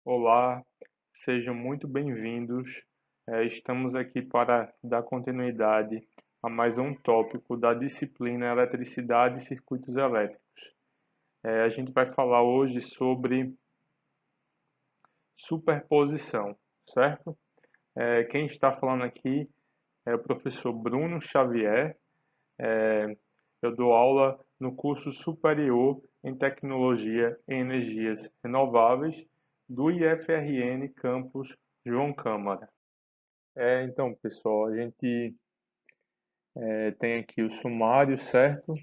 Olá, sejam muito bem-vindos. Estamos aqui para dar continuidade a mais um tópico da disciplina Eletricidade e Circuitos Elétricos. A gente vai falar hoje sobre superposição, certo? Quem está falando aqui é o professor Bruno Xavier. É, eu dou aula no curso superior em Tecnologia e Energias Renováveis do IFRN Campus João Câmara. Então, pessoal, a gente tem aqui o sumário, certo?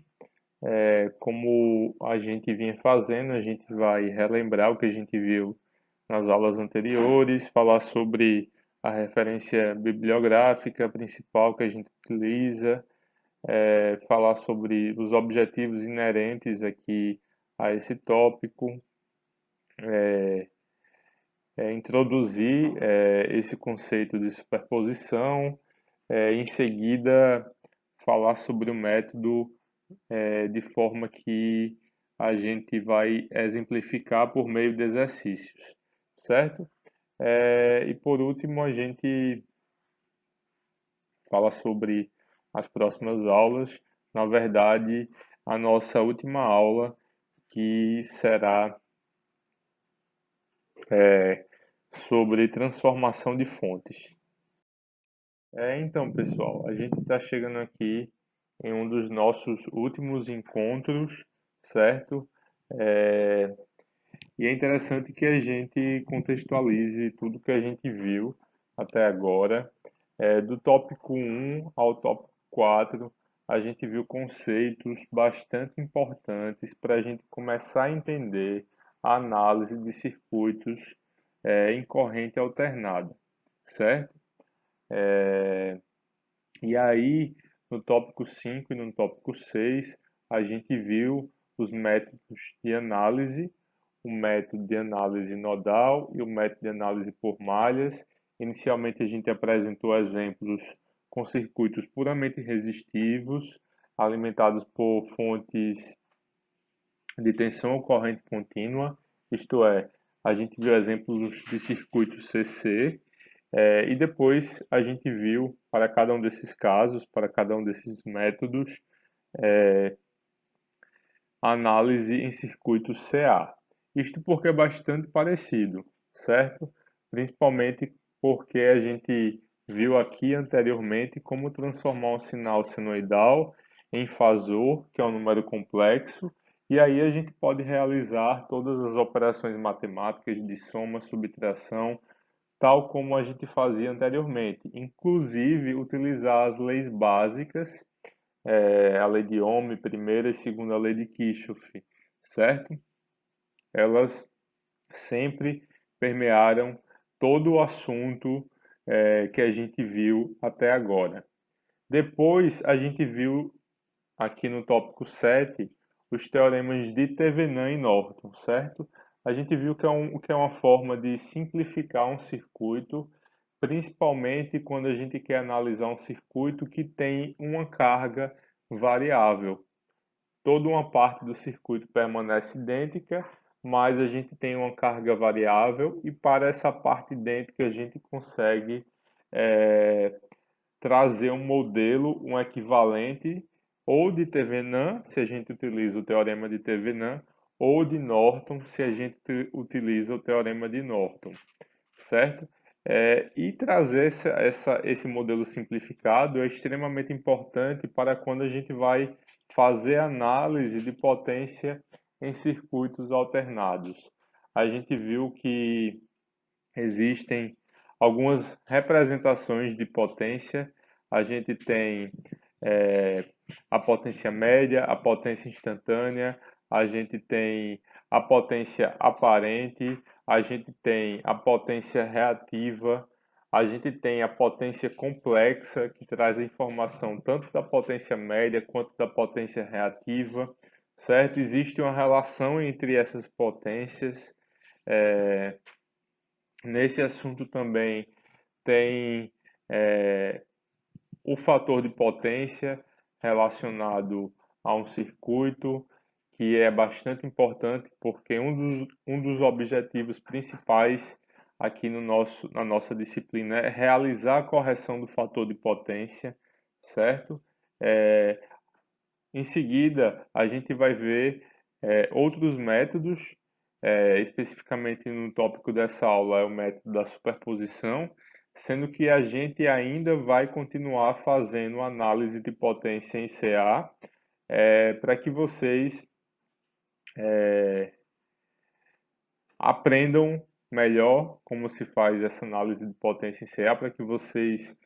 Como a gente vinha fazendo, a gente vai relembrar o que a gente viu nas aulas anteriores, falar sobre a referência bibliográfica principal que a gente utiliza, falar sobre os objetivos inerentes aqui a esse tópico, introduzir esse conceito de superposição, em seguida falar sobre o método de forma que a gente vai exemplificar por meio de exercícios, certo? E por último, a gente fala sobre as próximas aulas. Na verdade, a nossa última aula, que será sobre transformação de fontes. Então, pessoal, a gente está chegando aqui em um dos nossos últimos encontros, certo? É, E é interessante que a gente contextualize tudo que a gente viu até agora. Do tópico 1 ao tópico 4, a gente viu conceitos bastante importantes para a gente começar a entender a análise de circuitos em corrente alternada, certo? E aí, no tópico 5 e no tópico 6, a gente viu os métodos de análise, o método de análise nodal e o método de análise por malhas. Inicialmente, a gente apresentou exemplos com circuitos puramente resistivos, alimentados por fontes de tensão ou corrente contínua, isto é, a gente viu exemplos de circuitos CC, e depois a gente viu, para cada um desses casos, para cada um desses métodos, análise em circuitos CA. Isto porque é bastante parecido, certo? Principalmente porque a gente viu aqui anteriormente como transformar um sinal senoidal em fasor, que é um número complexo, e aí a gente pode realizar todas as operações matemáticas de soma, subtração, tal como a gente fazia anteriormente, inclusive utilizar as leis básicas, a lei de Ohm, primeira e segunda lei de Kirchhoff, certo? Elas sempre permearam todo o assunto que a gente viu até agora. Depois a gente viu aqui no tópico 7 os teoremas de Thevenin e Norton, certo? A gente viu que é uma forma de simplificar um circuito, principalmente quando a gente quer analisar um circuito que tem uma carga variável. Toda uma parte do circuito permanece idêntica, mas a gente tem uma carga variável e para essa parte idêntica a gente consegue é, trazer um modelo, um equivalente ou de Thevenin, se a gente utiliza o teorema de Thevenin, ou de Norton, se a gente utiliza o teorema de Norton, certo? E trazer esse modelo simplificado é extremamente importante para quando a gente vai fazer análise de potência em circuitos alternados. A gente viu que existem algumas representações de potência. A gente tem é, a potência média, a potência instantânea, a gente tem a potência aparente, a gente tem a potência reativa, a gente tem a potência complexa, que traz a informação tanto da potência média quanto da potência reativa, certo? Existe uma relação entre essas potências. É, Nesse assunto também tem é, o fator de potência relacionado a um circuito, que é bastante importante, porque um dos objetivos principais aqui no na nossa disciplina é realizar a correção do fator de potência, certo? É, Em seguida, a gente vai ver outros métodos, especificamente no tópico dessa aula é o método da superposição, sendo que a gente ainda vai continuar fazendo análise de potência em CA, para que vocês aprendam melhor como se faz essa análise de potência em CA, para que vocês,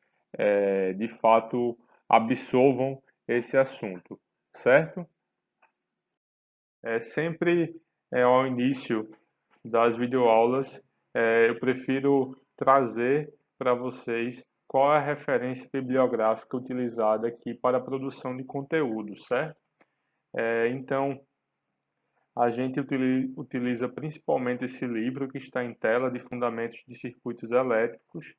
de fato, absorvam esse assunto, certo? Sempre ao início das videoaulas, eu prefiro trazer para vocês qual é a referência bibliográfica utilizada aqui para a produção de conteúdo, certo? Então, a gente utiliza principalmente esse livro que está em tela de Fundamentos de Circuitos Elétricos,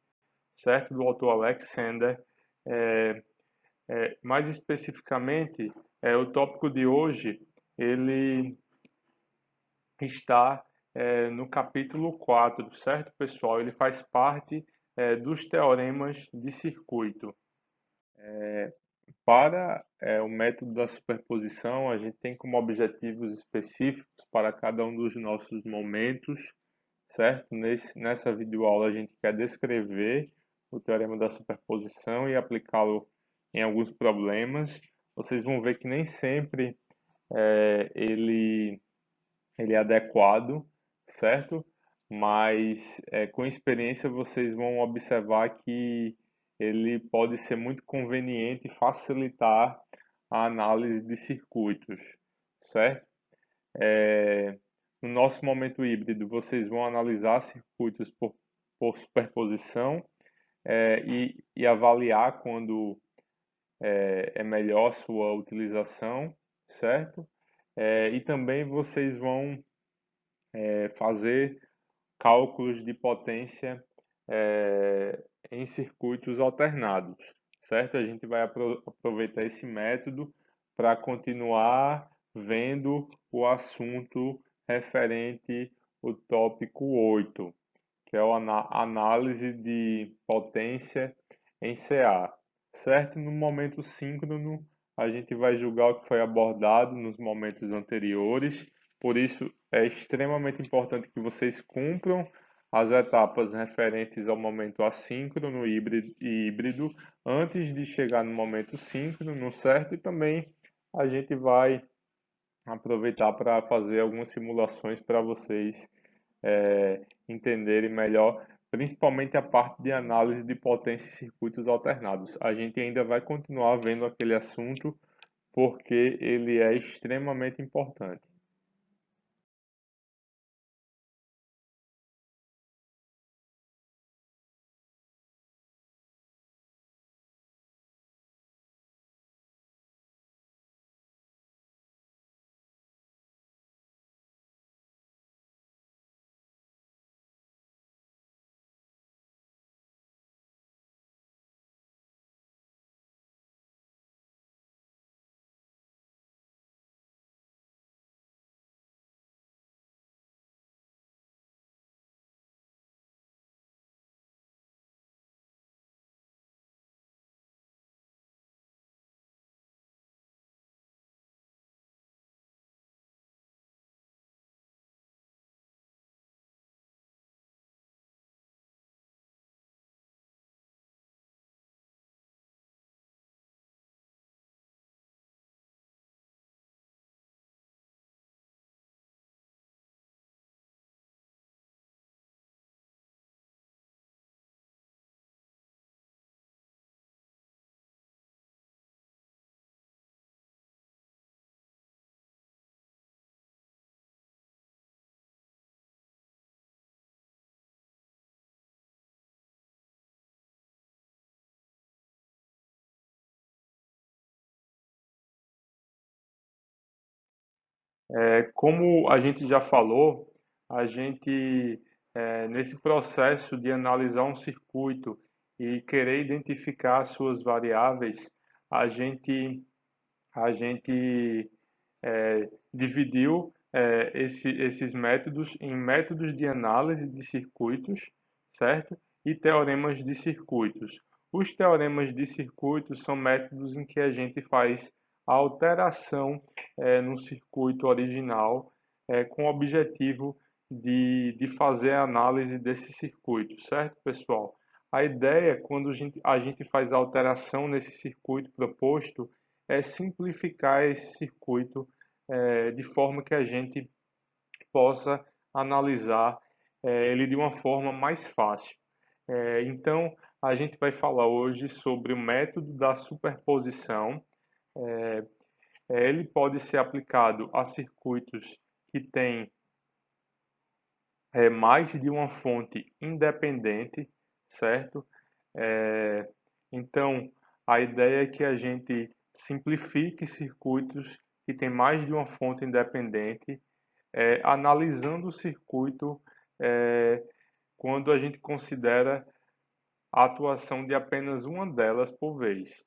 certo? Do autor Alexander. É, Mais especificamente, o tópico de hoje, ele está no capítulo 4, certo, pessoal? Ele faz parte dos teoremas de circuito. Para o método da superposição, a gente tem como objetivos específicos para cada um dos nossos momentos, certo? Nessa videoaula, a gente quer descrever o teorema da superposição e aplicá-lo em alguns problemas. Vocês vão ver que nem sempre ele é adequado, certo? Mas com experiência vocês vão observar que ele pode ser muito conveniente e facilitar a análise de circuitos, certo? No nosso momento híbrido, vocês vão analisar circuitos por superposição e avaliar quando é melhor sua utilização, certo? E também vocês vão fazer cálculos de potência em circuitos alternados, certo? A gente vai aproveitar esse método para continuar vendo o assunto referente ao tópico 8, que é a análise de potência em CA, certo? No momento síncrono, a gente vai julgar o que foi abordado nos momentos anteriores, por isso é extremamente importante que vocês cumpram as etapas referentes ao momento assíncrono e híbrido antes de chegar no momento síncrono, certo? E também a gente vai aproveitar para fazer algumas simulações para vocês entenderem melhor, principalmente a parte de análise de potência em circuitos alternados. A gente ainda vai continuar vendo aquele assunto porque ele é extremamente importante. Como a gente já falou, a gente, nesse processo de analisar um circuito e querer identificar suas variáveis, a gente dividiu esses métodos em métodos de análise de circuitos, certo? E teoremas de circuitos. Os teoremas de circuitos são métodos em que a gente faz a alteração no circuito original com o objetivo de fazer a análise desse circuito, certo, pessoal? A ideia, quando a gente faz a alteração nesse circuito proposto, é simplificar esse circuito de forma que a gente possa analisar ele de uma forma mais fácil. Então, a gente vai falar hoje sobre o método da superposição. Ele pode ser aplicado a circuitos que têm mais de uma fonte independente, certo? Então, a ideia é que a gente simplifique circuitos que têm mais de uma fonte independente, analisando o circuito quando a gente considera a atuação de apenas uma delas por vez.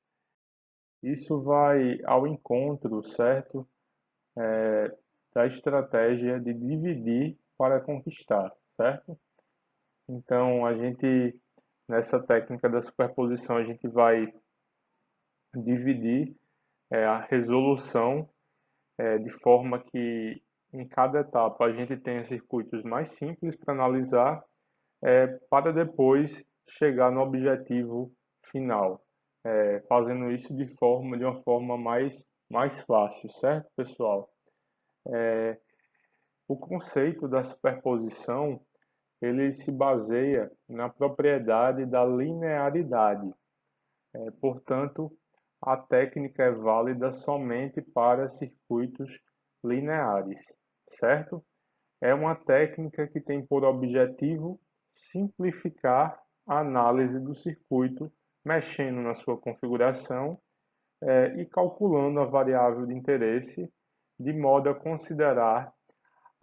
Isso vai ao encontro, certo, da estratégia de dividir para conquistar, certo? Então, nessa técnica da superposição, a gente vai dividir a resolução de forma que em cada etapa a gente tenha circuitos mais simples para analisar, para depois chegar no objetivo final, fazendo isso de uma forma mais fácil, certo, pessoal? O conceito da superposição ele se baseia na propriedade da linearidade. Portanto, a técnica é válida somente para circuitos lineares, certo? É uma técnica que tem por objetivo simplificar a análise do circuito, mexendo na sua configuração e calculando a variável de interesse, de modo a considerar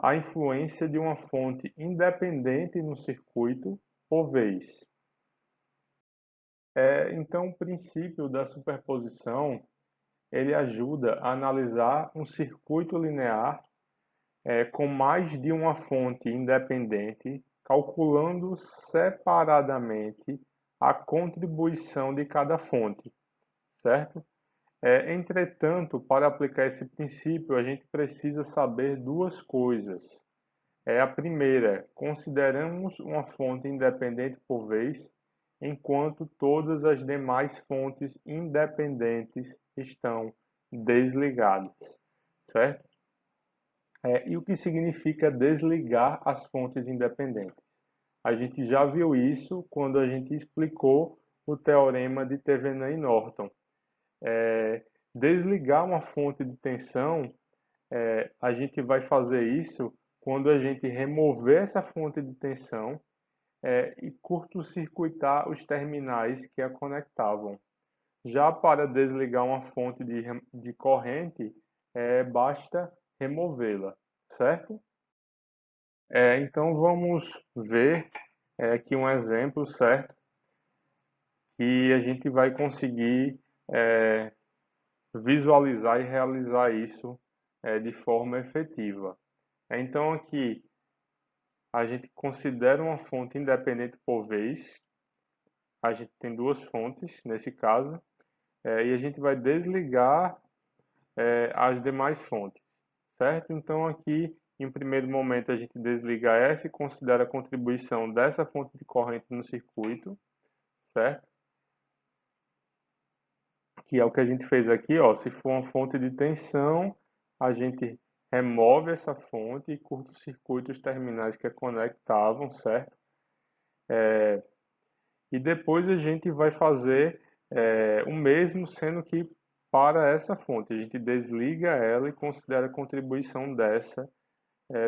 a influência de uma fonte independente no circuito por vez. Então, o princípio da superposição ele ajuda a analisar um circuito linear com mais de uma fonte independente, calculando separadamente a contribuição de cada fonte, certo? Entretanto, para aplicar esse princípio, a gente precisa saber duas coisas. A primeira, consideramos uma fonte independente por vez, enquanto todas as demais fontes independentes estão desligadas, certo? E o que significa desligar as fontes independentes? A gente já viu isso quando a gente explicou o teorema de Thevenin e Norton. Desligar uma fonte de tensão, a gente vai fazer isso quando a gente remover essa fonte de tensão e curto-circuitar os terminais que a conectavam. Já para desligar uma fonte de corrente, basta removê-la, certo? Então vamos ver aqui um exemplo, certo? E a gente vai conseguir visualizar e realizar isso de forma efetiva. Então aqui a gente considera uma fonte independente por vez. A gente tem duas fontes nesse caso. E a gente vai desligar as demais fontes, certo? Então aqui, em primeiro momento, a gente desliga essa e considera a contribuição dessa fonte de corrente no circuito, certo? Que é o que a gente fez aqui, ó. Se for uma fonte de tensão, a gente remove essa fonte e curta-circuita os terminais que a conectavam, certo? E depois a gente vai fazer o mesmo, sendo que para essa fonte. A gente desliga ela e considera a contribuição dessa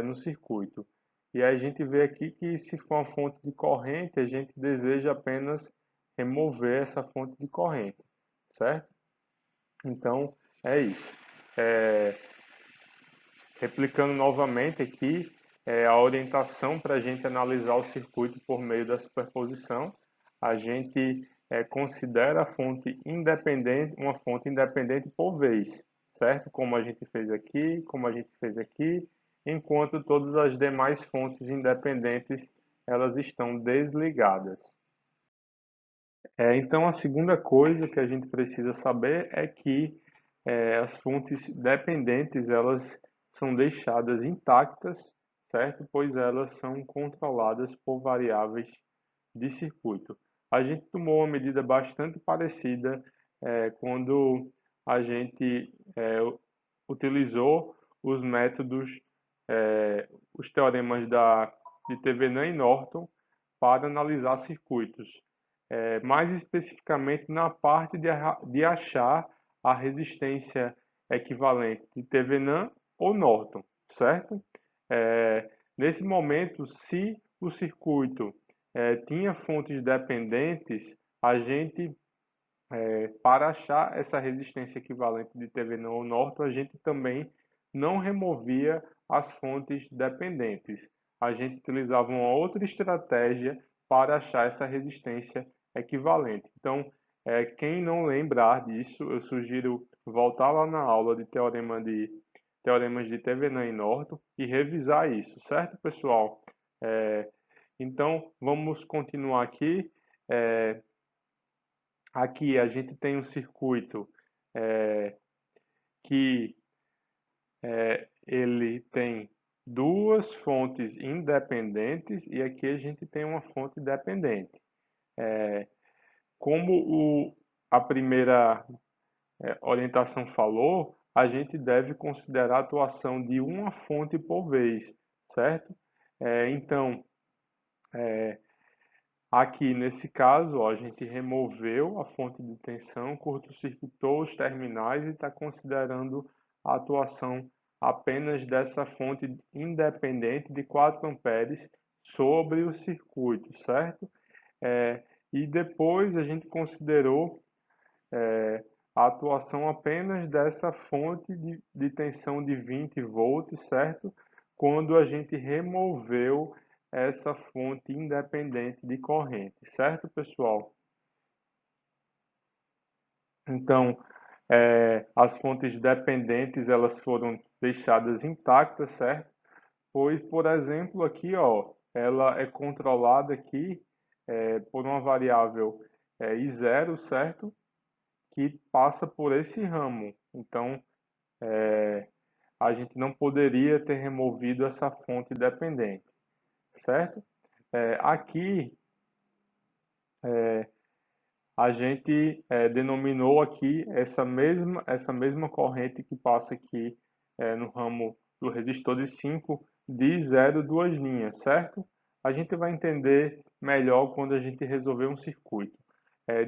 no circuito. E aí a gente vê aqui que se for uma fonte de corrente, a gente deseja apenas remover essa fonte de corrente, certo? Então, é isso. Replicando novamente aqui, a orientação para a gente analisar o circuito por meio da superposição, a gente considera a fonte independente, uma fonte independente por vez, certo? Como a gente fez aqui, como a gente fez aqui, enquanto todas as demais fontes independentes elas estão desligadas. Então, a segunda coisa que a gente precisa saber é que as fontes dependentes elas são deixadas intactas, certo? Pois elas são controladas por variáveis de circuito. A gente tomou uma medida bastante parecida quando a gente utilizou os métodos, os teoremas de Thevenin e Norton para analisar circuitos. Mais especificamente na parte de achar a resistência equivalente de Thevenin ou Norton, certo? Nesse momento, se o circuito tinha fontes dependentes, a gente, para achar essa resistência equivalente de Thevenin ou Norton, a gente também não removia as fontes dependentes. A gente utilizava uma outra estratégia para achar essa resistência equivalente. Então, quem não lembrar disso, eu sugiro voltar lá na aula de teoremas de Thevenin e Norton e revisar isso, certo, pessoal? Então, vamos continuar aqui. Aqui a gente tem um circuito que ele tem duas fontes independentes e aqui a gente tem uma fonte dependente. Como a primeira orientação falou, a gente deve considerar a atuação de uma fonte por vez, certo? Então, aqui nesse caso, ó, a gente removeu a fonte de tensão, curto-circuitou os terminais e está considerando a atuação apenas dessa fonte independente de 4 amperes sobre o circuito, certo? E depois a gente considerou a atuação apenas dessa fonte de tensão de 20 volts, certo? Quando a gente removeu essa fonte independente de corrente, certo, pessoal? Então, as fontes dependentes elas foram deixadas intactas, certo? Pois, por exemplo, aqui, ó, ela é controlada aqui por uma variável I0, certo? Que passa por esse ramo. Então, a gente não poderia ter removido essa fonte dependente, certo? Aqui a gente denominou aqui essa mesma corrente que passa aqui no ramo do resistor de 5 de 0 duas linhas, certo? A gente vai entender melhor quando a gente resolver um circuito.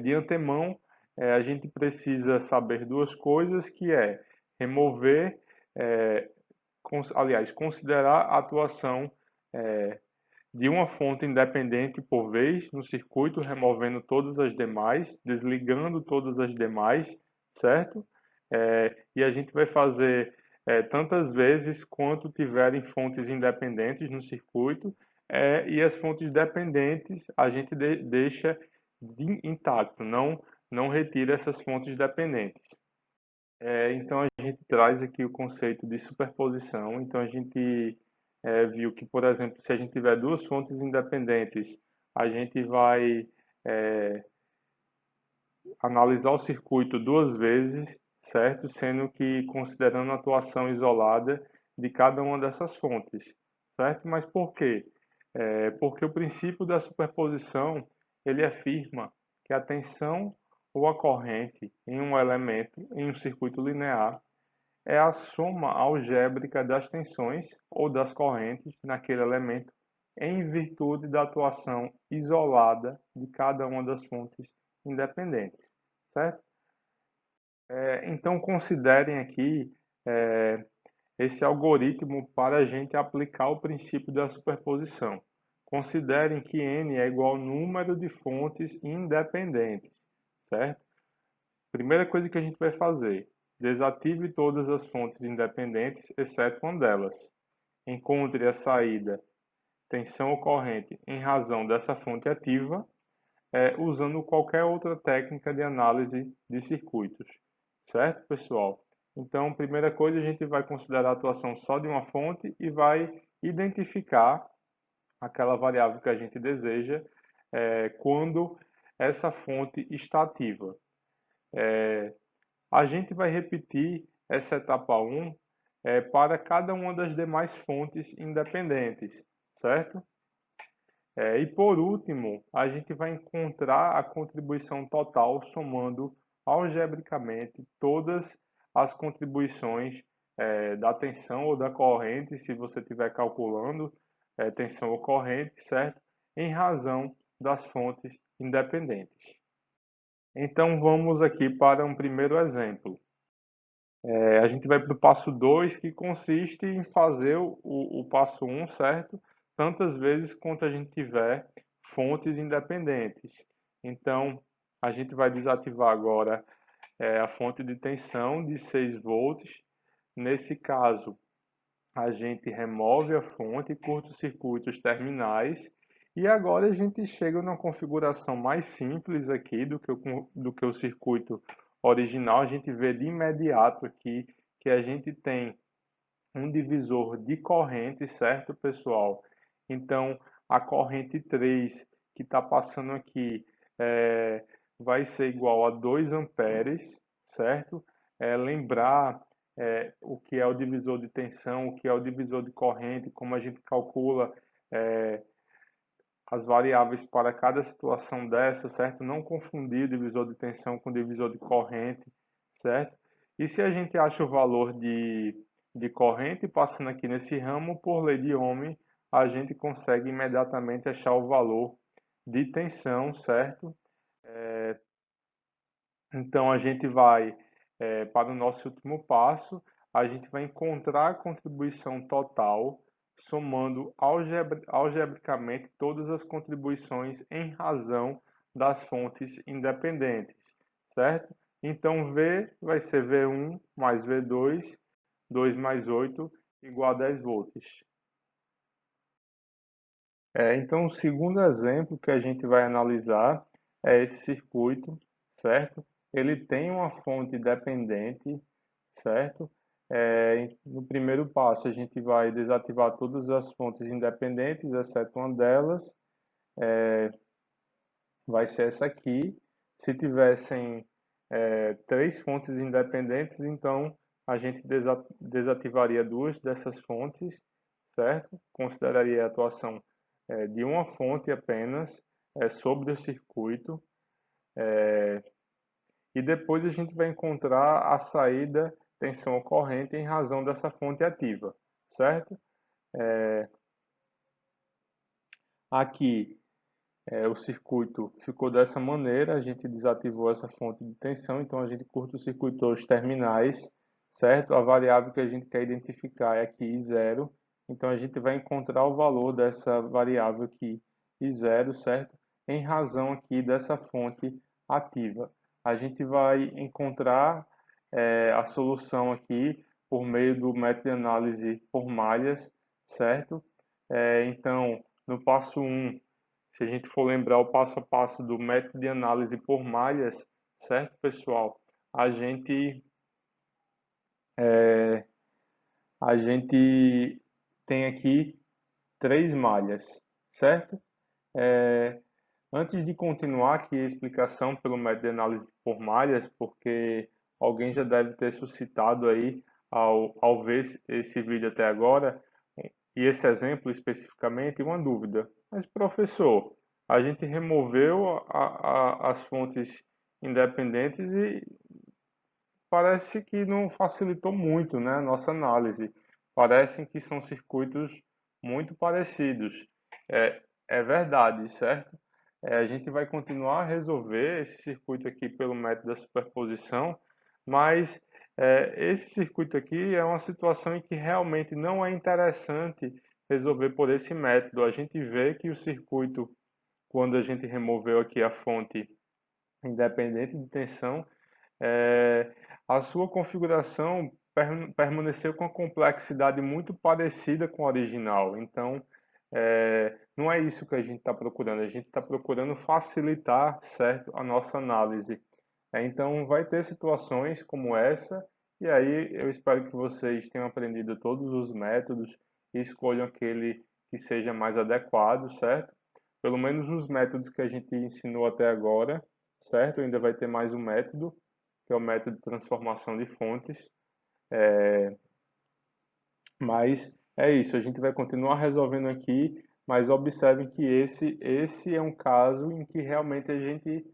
De antemão, a gente precisa saber duas coisas, que é remover, considerar a atuação de uma fonte independente por vez no circuito, removendo todas as demais, desligando todas as demais, certo? E a gente vai fazer tantas vezes quanto tiverem fontes independentes no circuito, e as fontes dependentes a gente deixa intacto, não retira essas fontes dependentes. Então a gente traz aqui o conceito de superposição. Então a gente viu que, por exemplo, se a gente tiver duas fontes independentes, a gente vai analisar o circuito duas vezes, certo? Sendo que considerando a atuação isolada de cada uma dessas fontes, certo? Mas por quê? Porque o princípio da superposição ele afirma que a tensão ou a corrente em um elemento em um circuito linear é a soma algébrica das tensões ou das correntes naquele elemento em virtude da atuação isolada de cada uma das fontes independentes, certo? Então considerem aqui esse algoritmo para a gente aplicar o princípio da superposição. Considerem que n é igual ao número de fontes independentes, certo? Primeira coisa que a gente vai fazer, desative todas as fontes independentes, exceto uma delas. Encontre a saída, tensão ou corrente em razão dessa fonte ativa, usando qualquer outra técnica de análise de circuitos. Certo, pessoal? Então, primeira coisa, a gente vai considerar a atuação só de uma fonte e vai identificar aquela variável que a gente deseja quando essa fonte está ativa. A gente vai repetir essa etapa 1 para cada uma das demais fontes independentes, certo? E por último, a gente vai encontrar a contribuição total somando algebricamente todas as contribuições da tensão ou da corrente, se você estiver calculando tensão ou corrente, certo? Em razão das fontes independentes. Então vamos aqui para um primeiro exemplo. A gente vai para o passo 2, que consiste em fazer o passo 1, certo? Tantas vezes quanto a gente tiver fontes independentes. Então, a gente vai desativar agora a fonte de tensão de 6 volts. Nesse caso, a gente remove a fonte, curta-circuita os terminais. E agora a gente chega numa configuração mais simples aqui do que o circuito original. A gente vê de imediato aqui que a gente tem um divisor de corrente, certo, pessoal? Então, a corrente 3 que está passando aqui vai ser igual a 2 amperes, certo? Lembrar o que é o divisor de tensão, o que é o divisor de corrente, como a gente calcula as variáveis para cada situação dessa, certo? Não confundir o divisor de tensão com o divisor de corrente, certo? E se a gente acha o valor de corrente, passando aqui nesse ramo, por lei de Ohm, a gente consegue imediatamente achar o valor de tensão, certo? Então a gente vai para o nosso último passo, a gente vai encontrar a contribuição total somando algebricamente todas as contribuições em razão das fontes independentes, certo? Então V vai ser V1 mais V2, 2 mais 8 igual a 10 volts. Então o segundo exemplo que a gente vai analisar é esse circuito, certo? Ele tem uma fonte dependente, certo? No primeiro passo, a gente vai desativar todas as fontes independentes, exceto uma delas, vai ser essa aqui. Se tivessem três fontes independentes, então a gente desativaria duas dessas fontes, certo? Consideraria a atuação de uma fonte apenas sobre o circuito. E depois a gente vai encontrar a saída tensão ocorrente em razão dessa fonte ativa, certo? Aqui o circuito ficou dessa maneira, a gente desativou essa fonte de tensão, então a gente curta-circuitou os terminais, certo? A variável que a gente quer identificar é aqui I0, então a gente vai encontrar o valor dessa variável aqui I0, certo? Em razão aqui dessa fonte ativa. A gente vai encontrar a solução aqui por meio do método de análise por malhas, certo? Então, no passo 1, se a gente for lembrar o passo a passo do método de análise por malhas, certo, pessoal? A gente, a gente tem aqui três malhas, certo? Antes de continuar aqui a explicação pelo método de análise por malhas, porque alguém já deve ter suscitado aí ao ver esse vídeo até agora, e esse exemplo especificamente, uma dúvida. Mas, professor, a gente removeu as fontes independentes e parece que não facilitou muito, né, a nossa análise. Parecem que são circuitos muito parecidos. É verdade, certo? A gente vai continuar a resolver esse circuito aqui pelo método da superposição, mas esse circuito aqui é uma situação em que realmente não é interessante resolver por esse método. A gente vê que o circuito, quando a gente removeu aqui a fonte independente de tensão, é, a sua configuração permaneceu com uma complexidade muito parecida com a original. Então, não é isso que a gente está procurando. A gente está procurando facilitar, certo, a nossa análise. Então, vai ter situações como essa E aí eu espero que vocês tenham aprendido todos os métodos e escolham aquele que seja mais adequado, certo? Pelo menos os métodos que a gente ensinou até agora, certo? Ainda vai ter mais um método, que é o método de transformação de fontes. Mas é isso, a gente vai continuar resolvendo aqui, mas observem que esse é um caso em que realmente a gente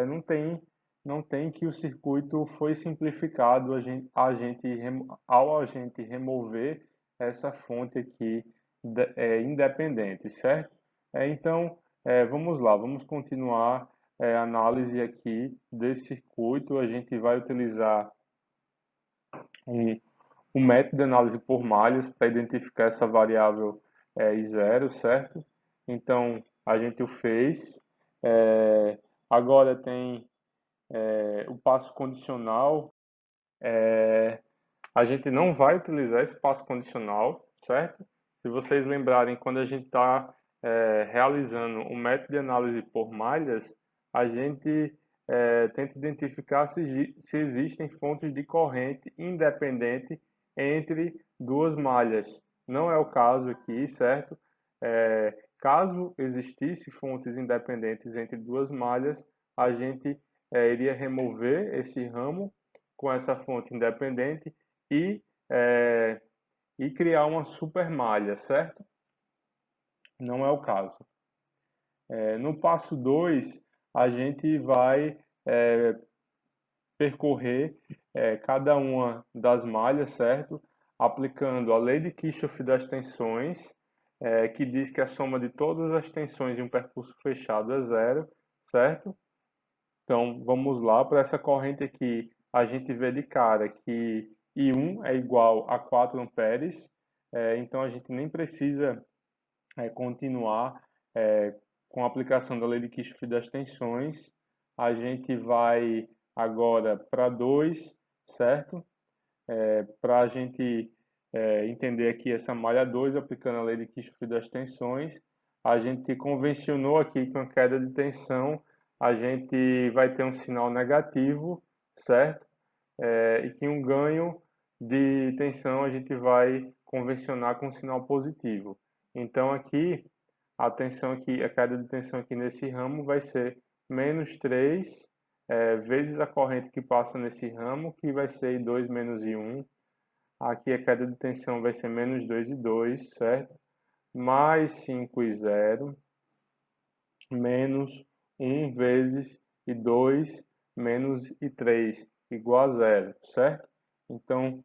não tem que o circuito foi simplificado ao a gente remover essa fonte aqui independente, certo? Então, vamos lá, vamos continuar a análise aqui desse circuito. A gente vai utilizar um o método de análise por malhas para identificar essa variável I0, certo? Então, a gente o fez. É, agora tem o passo condicional. A gente não vai utilizar esse passo condicional, certo? Se vocês lembrarem, quando a gente está realizando o método de análise por malhas, a gente tenta identificar se existem fontes de corrente independente entre duas malhas. Não é o caso aqui, certo? Caso existisse fontes independentes entre duas malhas, a gente iria remover esse ramo com essa fonte independente e, é, e criar uma super malha, certo? Não é o caso. No passo 2, a gente vai percorrer cada uma das malhas, certo? Aplicando a lei de Kirchhoff das tensões, que diz que a soma de todas as tensões em um percurso fechado é zero, certo? Então, vamos lá, para essa corrente aqui, a gente vê de cara que I1 é igual a 4 amperes, então a gente nem precisa continuar com a aplicação da lei de Kirchhoff das tensões. A gente vai agora para 2, certo? Para a gente entender aqui essa malha 2, aplicando a lei de Kirchhoff das tensões, a gente convencionou aqui que uma queda de tensão, a gente vai ter um sinal negativo, certo? E que um ganho de tensão a gente vai convencionar com um sinal positivo. Então aqui a tensão aqui, a queda de tensão aqui nesse ramo vai ser menos 3 vezes a corrente que passa nesse ramo, que vai ser I2 menos I1. Aqui a queda de tensão vai ser menos 2 e 2, certo? Mais 5 e 0, menos 1 vezes e 2 menos e 3, igual a zero, certo? Então,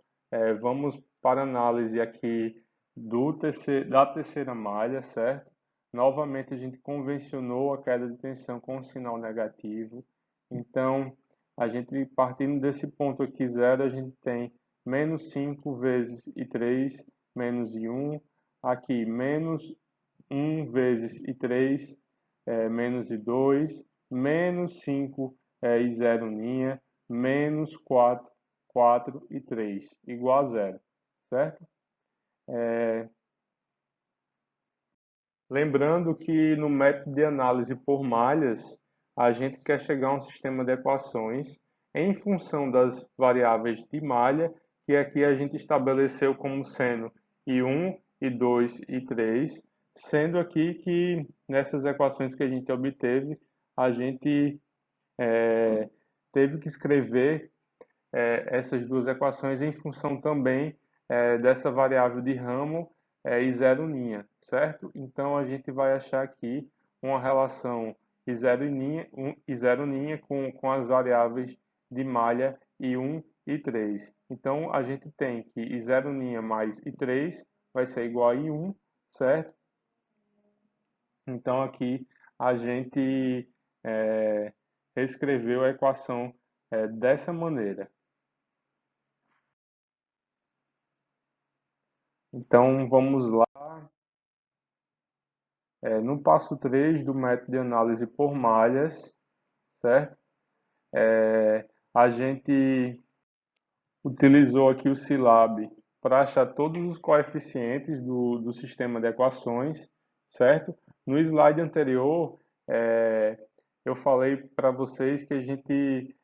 vamos para a análise aqui da terceira malha, certo? Novamente, a gente convencionou a queda de tensão com um sinal negativo. Então, a gente partindo desse ponto aqui, zero, a gente tem menos 5 vezes e 3, menos e 1. Aqui, menos 1 vezes e 3, menos e 2, menos 5 e 0 linha, menos 4, 4 e 3, igual a zero, certo? Lembrando que no método de análise por malhas, a gente quer chegar a um sistema de equações em função das variáveis de malha, que aqui a gente estabeleceu como sendo I1, I2 e 3, sendo aqui que nessas equações que a gente obteve, a gente teve que escrever essas duas equações em função também dessa variável de ramo e zero linha, certo? Então a gente vai achar aqui uma relação e zero linha com as variáveis de malha I1 e 3. Então a gente tem que I zero linha mais I3 vai ser igual a I1, certo? Então aqui a gente reescreveu a equação dessa maneira. Então vamos lá. No passo 3 do método de análise por malhas, certo? A gente utilizou aqui o Silab para achar todos os coeficientes do sistema de equações, certo? No slide anterior, eu falei para vocês que a gente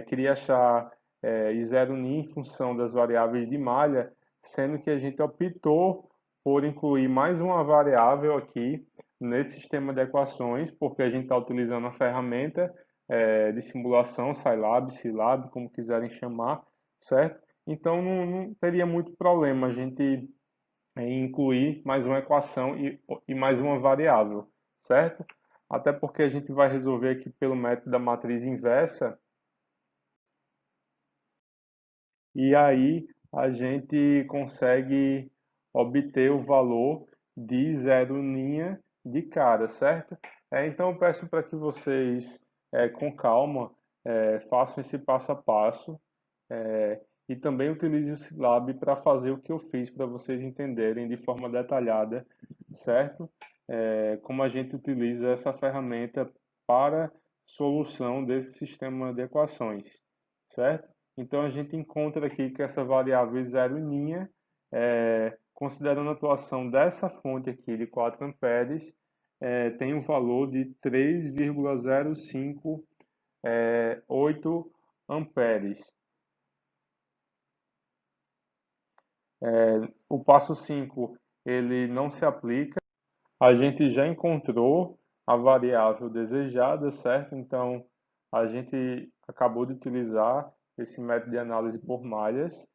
queria achar e zero NIM em função das variáveis de malha, sendo que a gente optou por incluir mais uma variável aqui nesse sistema de equações, porque a gente está utilizando a ferramenta de simulação, Scilab, como quiserem chamar, certo? Então não teria muito problema a gente incluir mais uma equação e mais uma variável, certo? Até porque a gente vai resolver aqui pelo método da matriz inversa, e aí a gente consegue obter o valor de zero linha de cara, certo? Então eu peço para que vocês, com calma, façam esse passo a passo, e também utilize o Scilab para fazer o que eu fiz para vocês entenderem de forma detalhada, certo? Como a gente utiliza essa ferramenta para solução desse sistema de equações, certo? Então a gente encontra aqui que essa variável zero linha, considerando a atuação dessa fonte aqui de 4 amperes, tem um valor de 3,058 amperes. O passo 5 ele não se aplica. A gente já encontrou a variável desejada, certo? Então, a gente acabou de utilizar esse método de análise por malhas.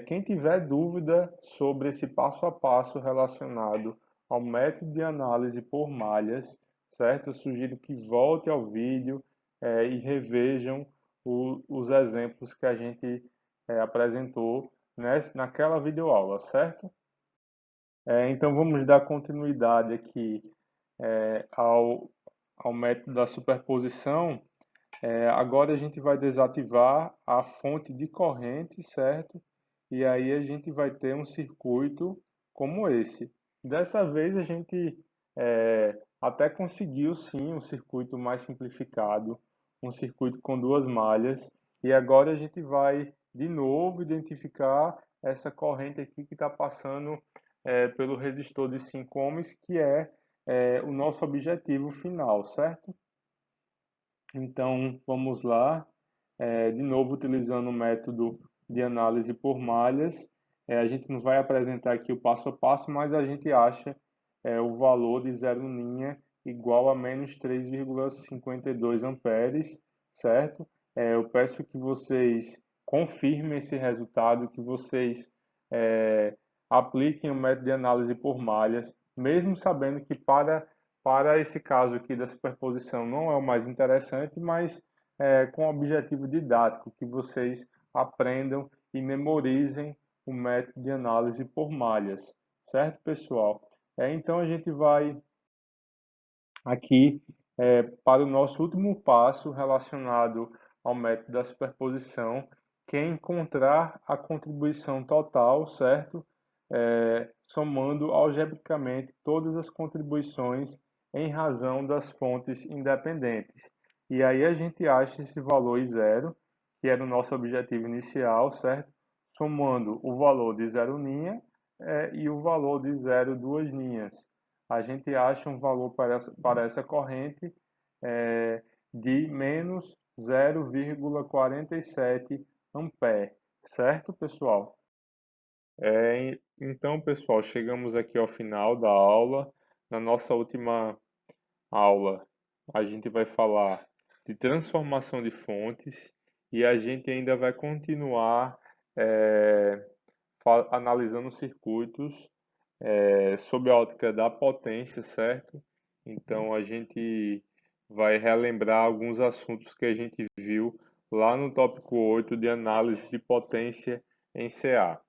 Quem tiver dúvida sobre esse passo a passo relacionado ao método de análise por malhas, certo? Eu sugiro que volte ao vídeo e revejam os exemplos que a gente apresentou naquela videoaula, certo? Então vamos dar continuidade aqui ao método da superposição. Agora a gente vai desativar a fonte de corrente, certo? E aí a gente vai ter um circuito como esse. Dessa vez a gente até conseguiu sim um circuito mais simplificado, um circuito com duas malhas. E agora a gente vai de novo identificar essa corrente aqui que está passando pelo resistor de 5 ohms, que é o nosso objetivo final, certo? Então, vamos lá. De novo, utilizando o método de análise por malhas. A gente não vai apresentar aqui o passo a passo, mas a gente acha o valor de zero linha igual a menos 3,52 amperes, certo? Eu peço que vocês confirmem esse resultado, que vocês apliquem o método de análise por malhas, mesmo sabendo que para esse caso aqui da superposição não é o mais interessante, mas com objetivo didático, que vocês aprendam e memorizem o método de análise por malhas, certo, pessoal? Então a gente vai aqui para o nosso último passo relacionado ao método da superposição, que é encontrar a contribuição total, certo? Somando algebricamente todas as contribuições em razão das fontes independentes. E aí a gente acha esse valor em zero, que era o nosso objetivo inicial, certo? Somando o valor de zero linha e o valor de zero duas linhas. A gente acha um valor para essa corrente de menos 0,47 ampere, certo, pessoal? Então, pessoal, chegamos aqui ao final da aula. Na nossa última aula, a gente vai falar de transformação de fontes e a gente ainda vai continuar analisando circuitos sob a ótica da potência, certo? Então, a gente vai relembrar alguns assuntos que a gente viu lá no tópico 8 de análise de potência em CA.